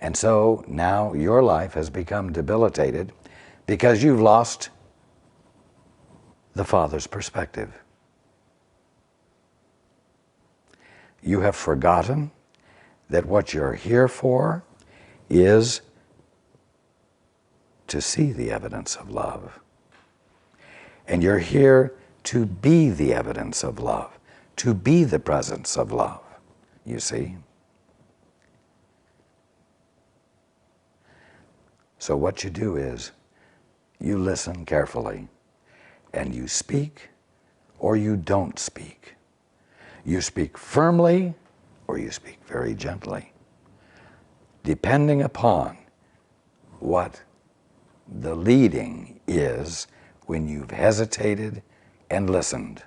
And so now your life has become debilitated because you've lost the Father's perspective. You have forgotten that what you're here for is to see the evidence of love. And you're here to be the evidence of love, to be the presence of love, you see. So what you do is you listen carefully and you speak or you don't speak. You speak firmly or you speak very gently, depending upon what the leading is when you've hesitated and listened.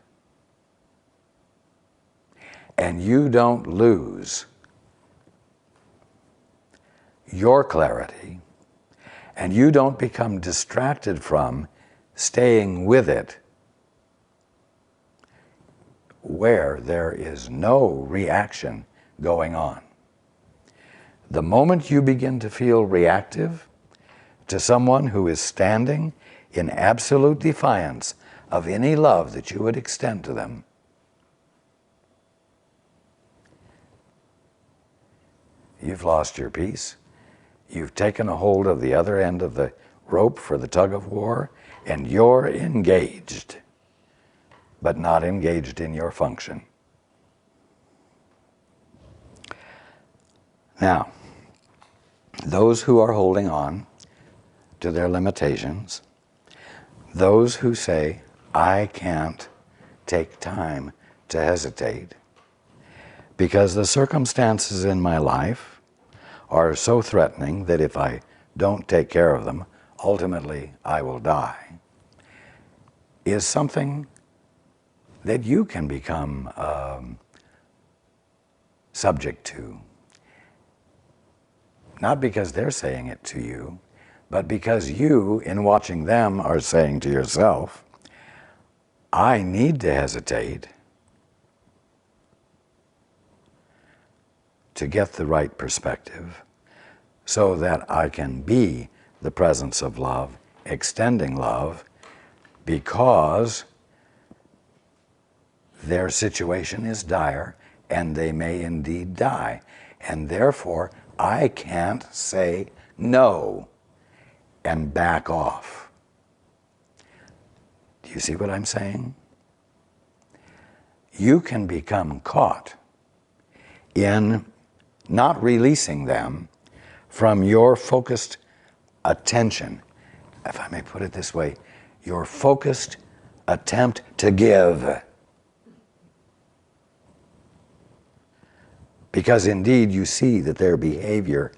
And you don't lose your clarity, and you don't become distracted from staying with it where there is no reaction going on. The moment you begin to feel reactive to someone who is standing in absolute defiance of any love that you would extend to them, you've lost your peace. You've taken a hold of the other end of the rope for the tug of war, and you're engaged, but not engaged in your function. Now, those who are holding on to their limitations, those who say, I can't take time to hesitate because the circumstances in my life are so threatening that if I don't take care of them, ultimately I will die, is something that you can become subject to. Not because they're saying it to you, but because you, in watching them, are saying to yourself, I need to hesitate to get the right perspective so that I can be the presence of love, extending love, because their situation is dire and they may indeed die. And therefore, I can't say no and back off. Do you see what I'm saying? You can become caught in not releasing them from your focused attention, if I may put it this way, your focused attempt to give. Because indeed you see that their behavior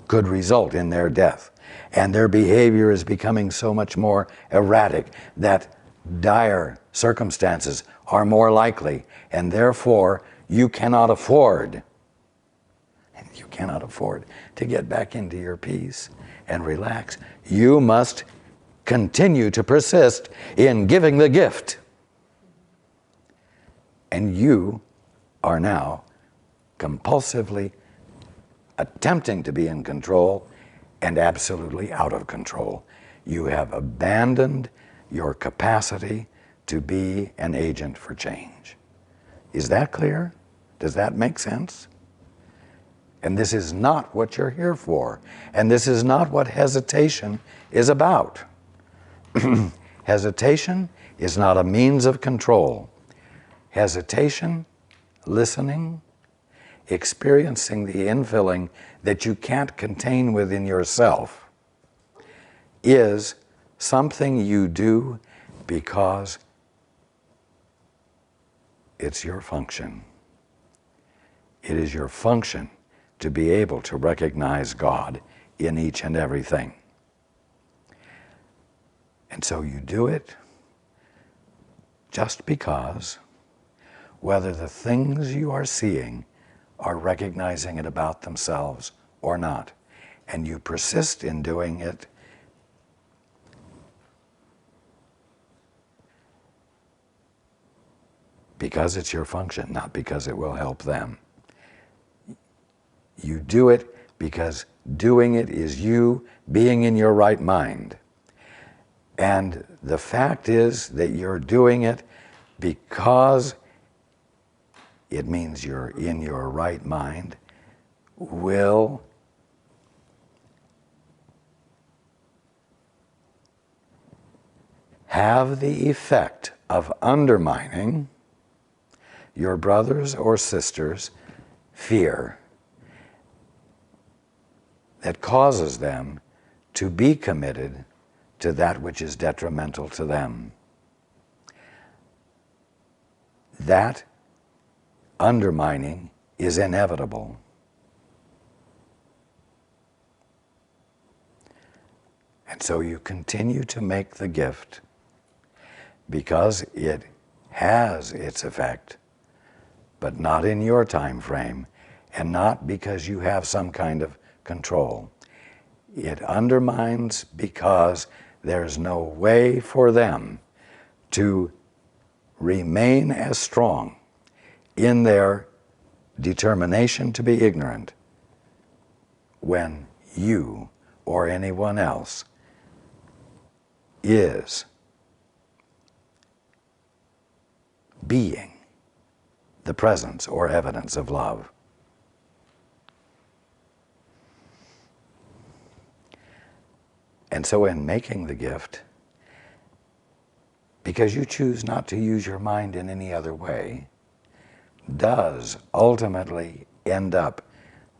could result in their death. And their behavior is becoming so much more erratic that dire circumstances are more likely, and therefore you cannot afford to get back into your peace and relax. You must continue to persist in giving the gift. And you are now compulsively attempting to be in control and absolutely out of control. You have abandoned your capacity to be an agent for change. Is that clear? Does that make sense? And this is not what you're here for. And this is not what hesitation is about. Hesitation is not a means of control. Hesitation, listening, experiencing the infilling that you can't contain within yourself, is something you do because it's your function. It is your function to be able to recognize God in each and everything. And so you do it just because whether the things you are seeing are recognizing it about themselves or not. And you persist in doing it because it's your function, not because it will help them. You do it because doing it is you being in your right mind. And the fact is that you're doing it because it means you're in your right mind, will have the effect of undermining your brother's or sister's fear that causes them to be committed to that which is detrimental to them. That undermining is inevitable. And so you continue to make the gift because it has its effect, but not in your time frame, and not because you have some kind of control. It undermines because there's no way for them to remain as strong in their determination to be ignorant when you or anyone else is being the presence or evidence of love. And so in making the gift, because you choose not to use your mind in any other way, does ultimately end up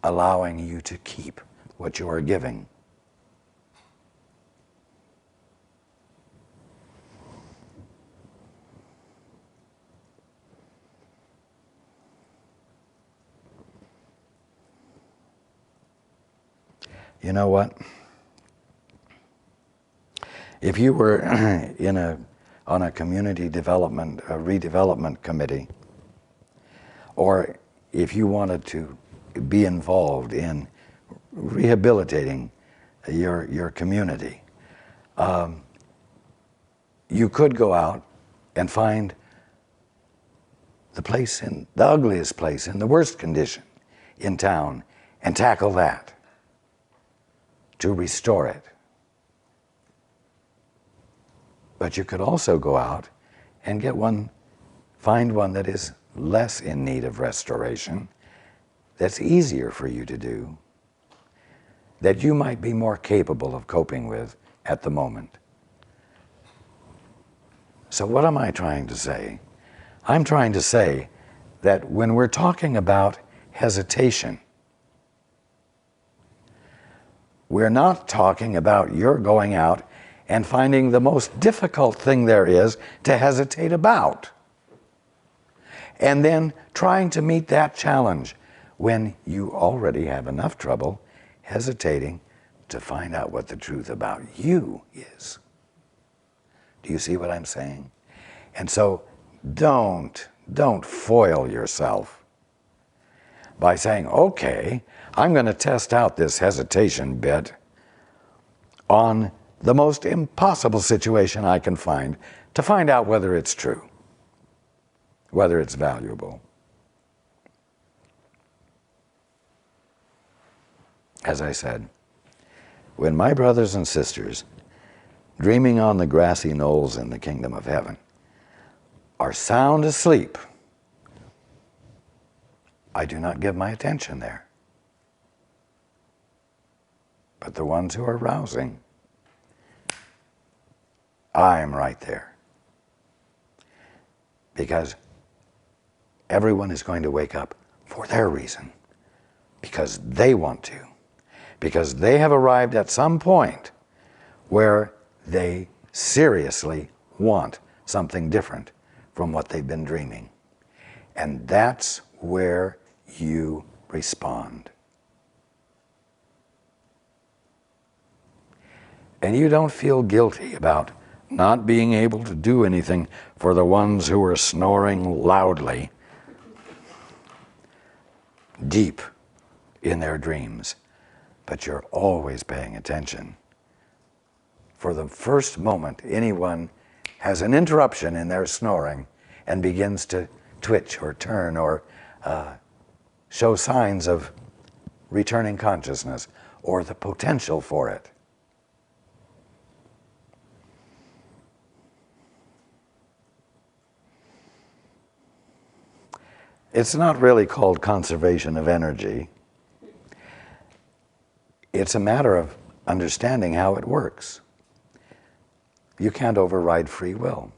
allowing you to keep what you are giving. You know what? If you were on a community development, a redevelopment committee, or if you wanted to be involved in rehabilitating your community, you could go out and find the ugliest place in the worst condition in town and tackle that to restore it. But you could also go out and find one that is less in need of restoration, that's easier for you to do, that you might be more capable of coping with at the moment. So what am I trying to say? I'm trying to say that when we're talking about hesitation, we're not talking about your going out and finding the most difficult thing there is to hesitate about, and then trying to meet that challenge when you already have enough trouble hesitating to find out what the truth about you is. Do you see what I'm saying? And so don't foil yourself by saying, okay, I'm going to test out this hesitation bit on the most impossible situation I can find to find out whether it's true, whether it's valuable. As I said, when my brothers and sisters, dreaming on the grassy knolls in the kingdom of heaven, are sound asleep, I do not give my attention there. But the ones who are rousing, I am right there. Because everyone is going to wake up for their reason, because they want to, because they have arrived at some point where they seriously want something different from what they've been dreaming. And that's where you respond. And you don't feel guilty about not being able to do anything for the ones who are snoring loudly deep in their dreams. But you're always paying attention. For the first moment anyone has an interruption in their snoring and begins to twitch or turn or show signs of returning consciousness or the potential for it. It's not really called conservation of energy. It's a matter of understanding how it works. You can't override free will.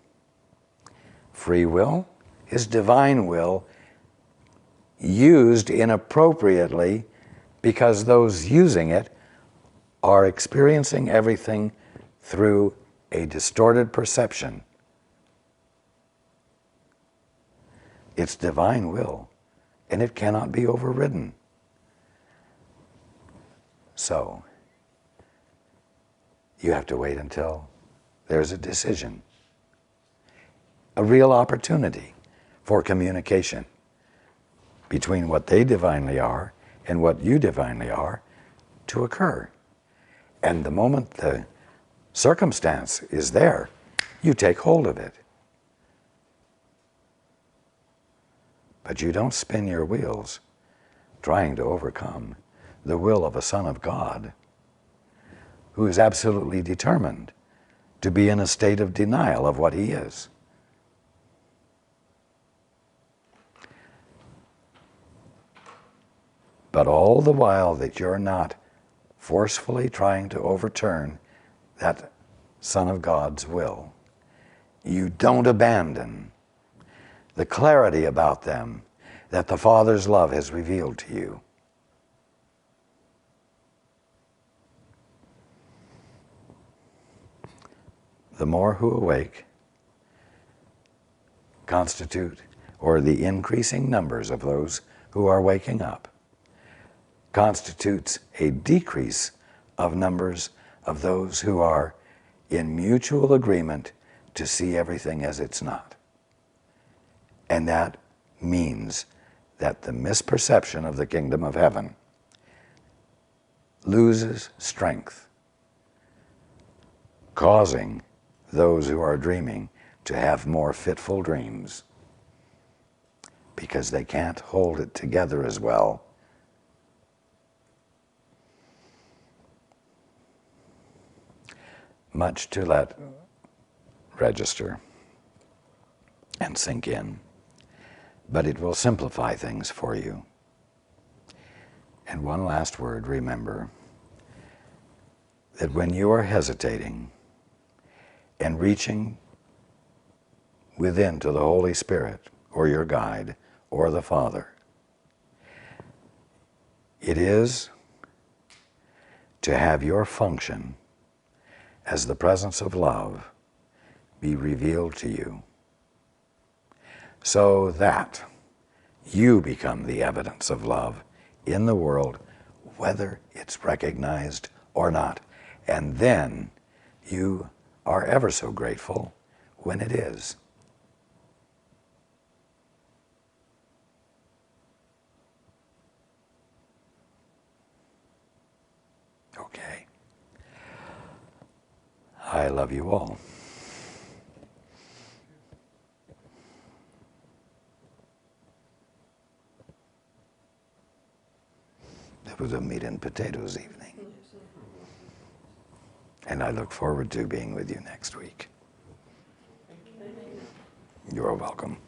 Free will is divine will used inappropriately because those using it are experiencing everything through a distorted perception. It's divine will, and it cannot be overridden. So, you have to wait until there's a decision, a real opportunity for communication between what they divinely are and what you divinely are to occur. And the moment the circumstance is there, you take hold of it. But you don't spin your wheels trying to overcome the will of a Son of God who is absolutely determined to be in a state of denial of what he is. But all the while that you're not forcefully trying to overturn that Son of God's will, you don't abandon the clarity about them that the Father's love has revealed to you. The more who awake constitute, or the increasing numbers of those who are waking up, constitutes a decrease of numbers of those who are in mutual agreement to see everything as it's not. And that means that the misperception of the kingdom of heaven loses strength, causing those who are dreaming to have more fitful dreams because they can't hold it together as well. Much to let register and sink in, but it will simplify things for you. And one last word, remember that when you are hesitating and reaching within to the Holy Spirit or your guide or the Father, it is to have your function as the presence of love be revealed to you, so that you become the evidence of love in the world, whether it's recognized or not. And then you are ever so grateful when it is. Okay. I love you all. It was a meat and potatoes evening. And I look forward to being with you next week. You're welcome.